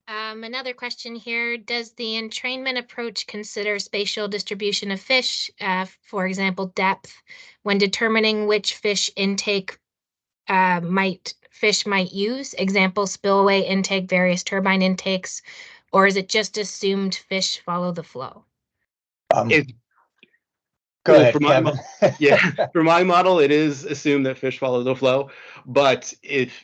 Another question here. Does the entrainment approach consider spatial distribution of fish, for example, depth, when determining which fish intake fish might use? Example, spillway intake, various turbine intakes, or is it just assumed fish follow the flow? Go ahead, Kevin. For my model, it is assumed that fish follow the flow. But if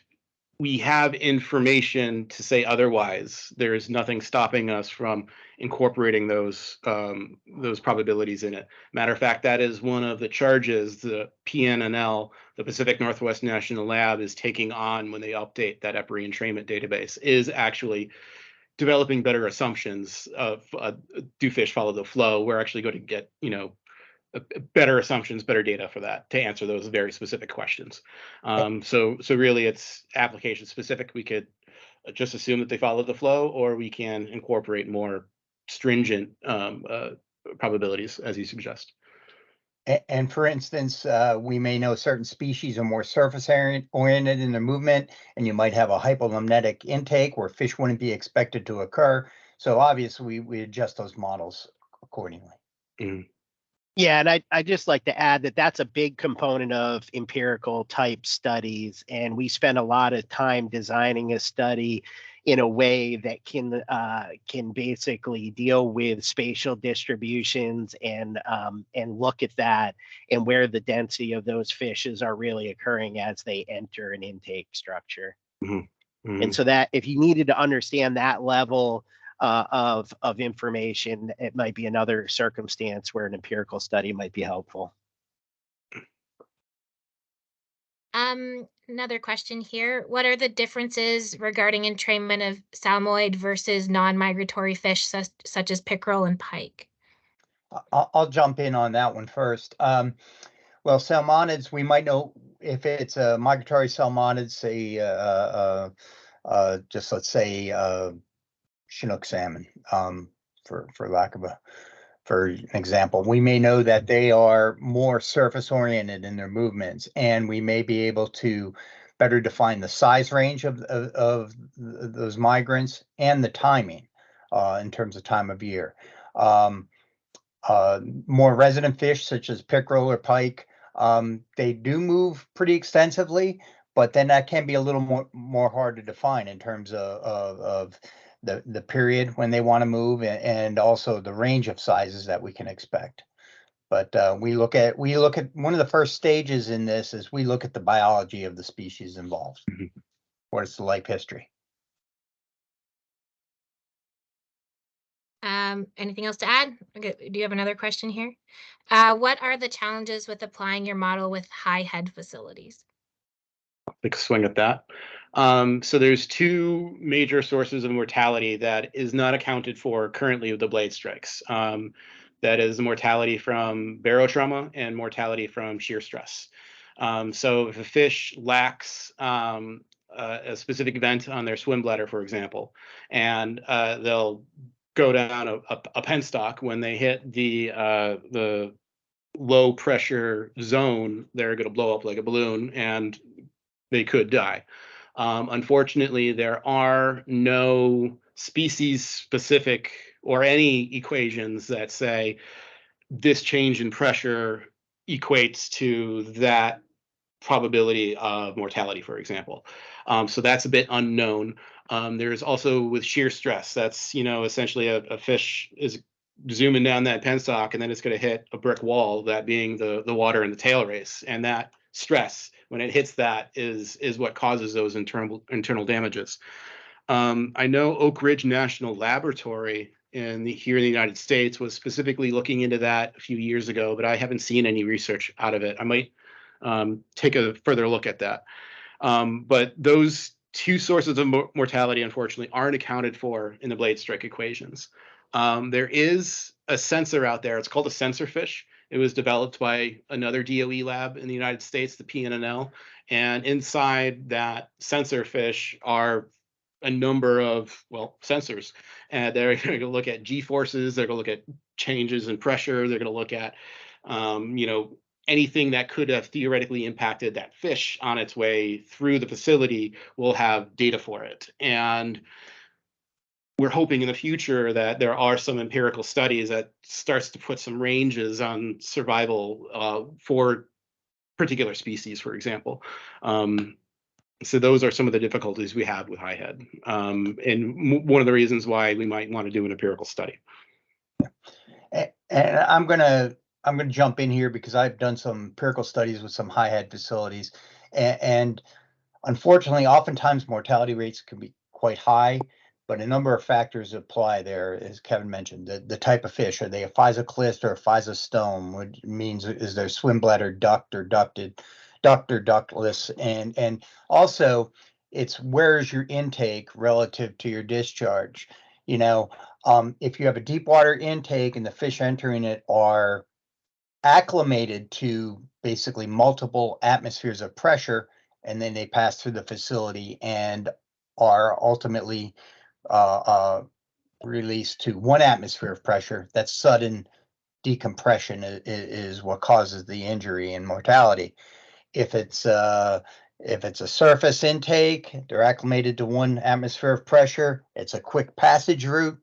we have information to say otherwise, there is nothing stopping us from incorporating those probabilities in it. Matter of fact, that is one of the charges the PNNL, the Pacific Northwest National Lab, is taking on when they update that EPRI entrainment database, is actually developing better assumptions of do fish follow the flow. We're actually going to get, you know, better assumptions, better data for that to answer those very specific questions. So really it's application specific. We could just assume that they follow the flow, or we can incorporate more stringent probabilities, as you suggest. And for instance, we may know certain species are more surface oriented in their movement, and you might have a hypolimnetic intake where fish wouldn't be expected to occur. So obviously we adjust those models accordingly. Mm-hmm. Yeah, and I just like to add that that's a big component of empirical type studies, and we spend a lot of time designing a study in a way that can basically deal with spatial distributions and look at that and where the density of those fishes are really occurring as they enter an intake structure. Mm-hmm. Mm-hmm. And so that if you needed to understand that level of information, it might be another circumstance where an empirical study might be helpful. Another question here. What are the differences regarding entrainment of salmoid versus non-migratory fish such as pickerel and pike? I'll jump in on that one first. Well, salmonids, we might know if it's a migratory salmonid, say, just let's say Chinook salmon, for lack of for an example. We may know that they are more surface oriented in their movements, and we may be able to better define the size range of those migrants and the timing in terms of time of year. More resident fish such as pickerel or pike, they do move pretty extensively, but then that can be a little more hard to define in terms of the period when they want to move, and also the range of sizes that we can expect. But we look at one of the first stages in this is we look at the biology of the species involved. What is the life history? Anything else to add? Okay, do you have another question here? What are the challenges with applying your model with high head facilities? Take a swing at that. So there's two major sources of mortality that is not accounted for currently with the blade strikes. That is mortality from barotrauma and mortality from shear stress. So if a fish lacks a specific event on their swim bladder, for example, and they'll go down a penstock when they hit the low pressure zone, they're going to blow up like a balloon and they could die. Unfortunately, there are no species specific or any equations that say this change in pressure equates to that probability of mortality, for example. So that's a bit unknown. There's also with shear stress, that's, essentially a fish is zooming down that penstock and then it's going to hit a brick wall, that being the water in the tail race. And that stress, when it hits that, is what causes those internal damages. I know Oak Ridge National Laboratory here in the United States was specifically looking into that a few years ago, but I haven't seen any research out of it. I might take a further look at that. But those two sources of mortality, unfortunately, aren't accounted for in the blade strike equations. There is a sensor out there. It's called a sensor fish. It was developed by another DOE lab in the United States, the PNNL. And inside that sensor fish are a number of, sensors. And they're going to look at G-forces. They're going to look at changes in pressure. They're going to look at, anything that could have theoretically impacted that fish on its way through the facility. Will have data for it. And we're hoping in the future that there are some empirical studies that starts to put some ranges on survival for particular species, for example. So those are some of the difficulties we have with high head, and one of the reasons why we might want to do an empirical study. And I'm gonna jump in here because I've done some empirical studies with some high head facilities, and unfortunately, oftentimes mortality rates can be quite high, but a number of factors apply there, as Kevin mentioned. The type of fish, are they a physoclist or a physostome, which means is their swim bladder duct or ductless, and also it's where's your intake relative to your discharge. If you have a deep water intake and the fish entering it are acclimated to basically multiple atmospheres of pressure, and then they pass through the facility and are ultimately released to 1 atmosphere of pressure, that sudden decompression is what causes the injury and mortality. If it's a surface intake, they're acclimated to 1 atmosphere of pressure, it's a quick passage route,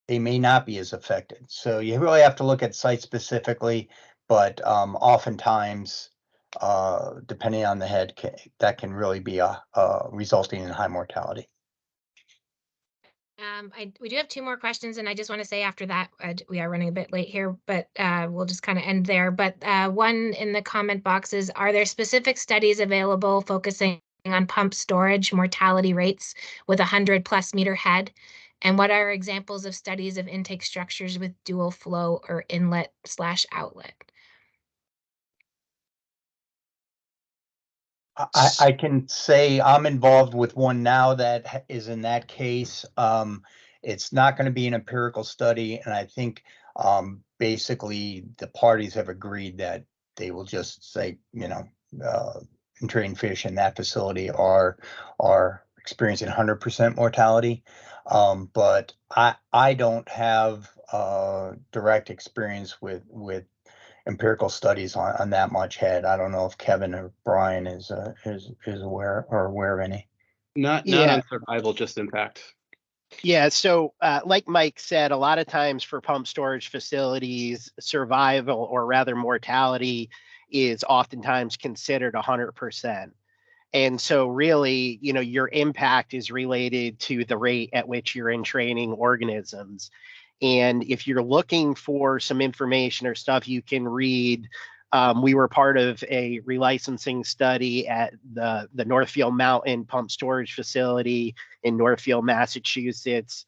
they may not be as affected. So you really have to look at site specifically, but oftentimes, depending on the head, that can really be resulting in high mortality. We do have 2 more questions, and I just want to say after that, we are running a bit late here, but we'll just kind of end there. But one in the comment box is, are there specific studies available focusing on pump storage mortality rates with 100+ meter head? And what are examples of studies of intake structures with dual flow or inlet/outlet? I can say I'm involved with one now that is in that case. It's not going to be an empirical study, and I think basically the parties have agreed that they will just say, trained fish in that facility are experiencing 100% mortality. But I don't have direct experience with empirical studies on that much head. I don't know if Kevin or Brian is aware of any. Not on survival, just impact. Yeah, so like Mike said, a lot of times for pump storage facilities, survival, or rather mortality, is oftentimes considered 100%. And so really, your impact is related to the rate at which you're entraining organisms. And if you're looking for some information or stuff you can read, we were part of a relicensing study at the Northfield Mountain Pump Storage Facility in Northfield, Massachusetts.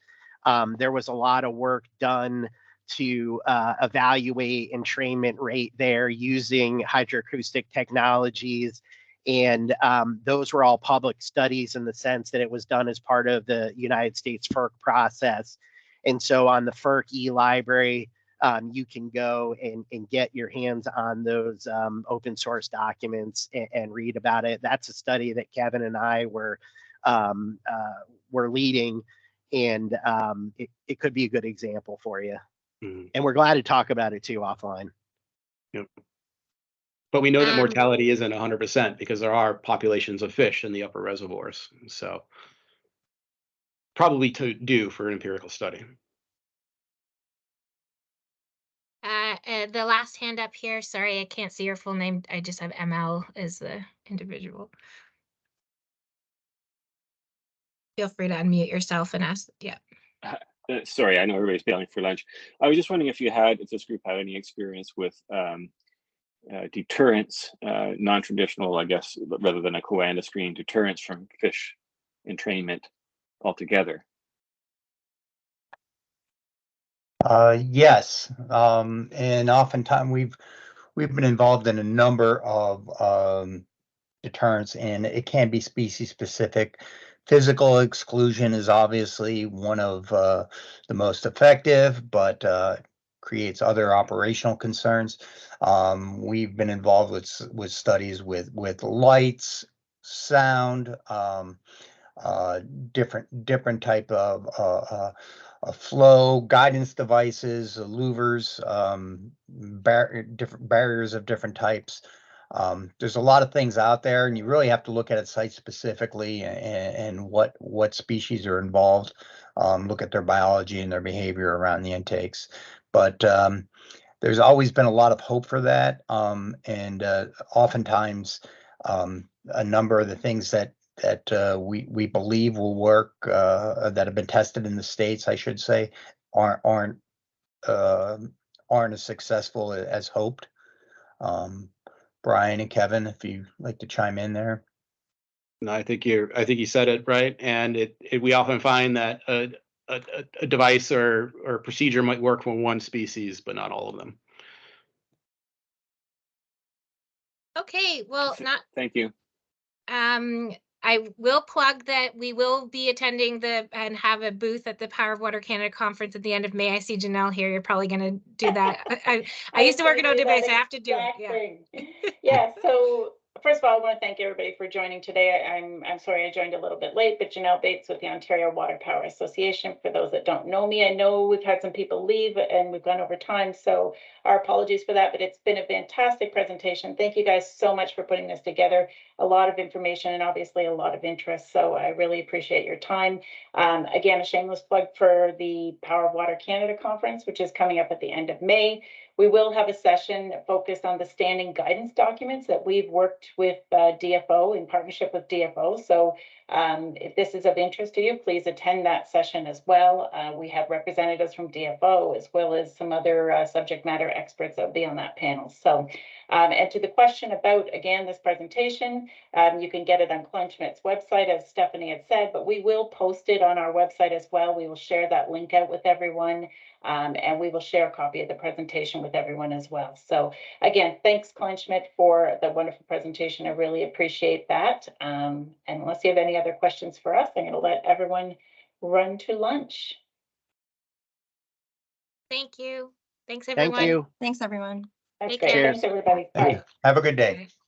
There was a lot of work done to evaluate entrainment rate there using hydroacoustic technologies. And those were all public studies in the sense that it was done as part of the United States FERC process. And so on the FERC e-library, you can go and get your hands on those open source documents and read about it. That's a study that Kevin and I were leading, and it could be a good example for you. Mm-hmm. And we're glad to talk about it too offline. Yep. But we know that mortality isn't 100% because there are populations of fish in the upper reservoirs. So probably to do for an empirical study. The last hand up here, sorry, I can't see your full name. I just have ML as the individual. Feel free to unmute yourself and ask. Yeah. Sorry, I know everybody's bailing for lunch. I was just wondering if this group had any experience with deterrence, non-traditional, I guess, rather than a coanda screen, deterrence from fish entrainment altogether. Yes, and oftentimes we've been involved in a number of deterrents, and it can be species specific. Physical exclusion is obviously one of the most effective, but creates other operational concerns. We've been involved with studies with lights, sound, different type of flow, guidance devices, louvers, different barriers of different types. There's a lot of things out there, and you really have to look at it site specifically and what species are involved. Look at their biology and their behavior around the intakes. But there's always been a lot of hope for that, and oftentimes a number of the things that we believe will work, that have been tested in the States, I should say, aren't as successful as hoped. Brian and Kevin, if you'd like to chime in there. No, I think you said it right, and we often find that a device or procedure might work for one species, but not all of them. Okay, well, Thank you. I will plug that we will be attending and have a booth at the Power of Water Canada conference at the end of May. I see Janelle here. You're probably going to do that. I used to work in OWA, so I have to do it. Yeah. Yeah. So first of all, I want to thank everybody for joining today. I'm sorry I joined a little bit late, but Janelle Bates with the Ontario Water Power Association. For those that don't know me, I know we've had some people leave and we've gone over time, so our apologies for that, but it's been a fantastic presentation. Thank you guys so much for putting this together. A lot of information and obviously a lot of interest, so I really appreciate your time. Again, a shameless plug for the Power of Water Canada conference, which is coming up at the end of May. We will have a session focused on the standing guidance documents that we've worked with DFO in partnership with DFO. So if this is of interest to you, please attend that session as well. We have representatives from DFO as well as some other subject matter experts that will be on that panel. So, and to the question about, again, this presentation, you can get it on Kleinschmidt's website, as Stephanie had said, but we will post it on our website as well. We will share that link out with everyone. And we will share a copy of the presentation with everyone as well. So again, thanks Kleinschmidt for the wonderful presentation. I really appreciate that. And unless you have any other questions for us, I'm going to let everyone run to lunch. Thank you. Thanks everyone. Thank you. Thanks everyone. That's great. Thanks everybody. Bye. Have a good day. Bye.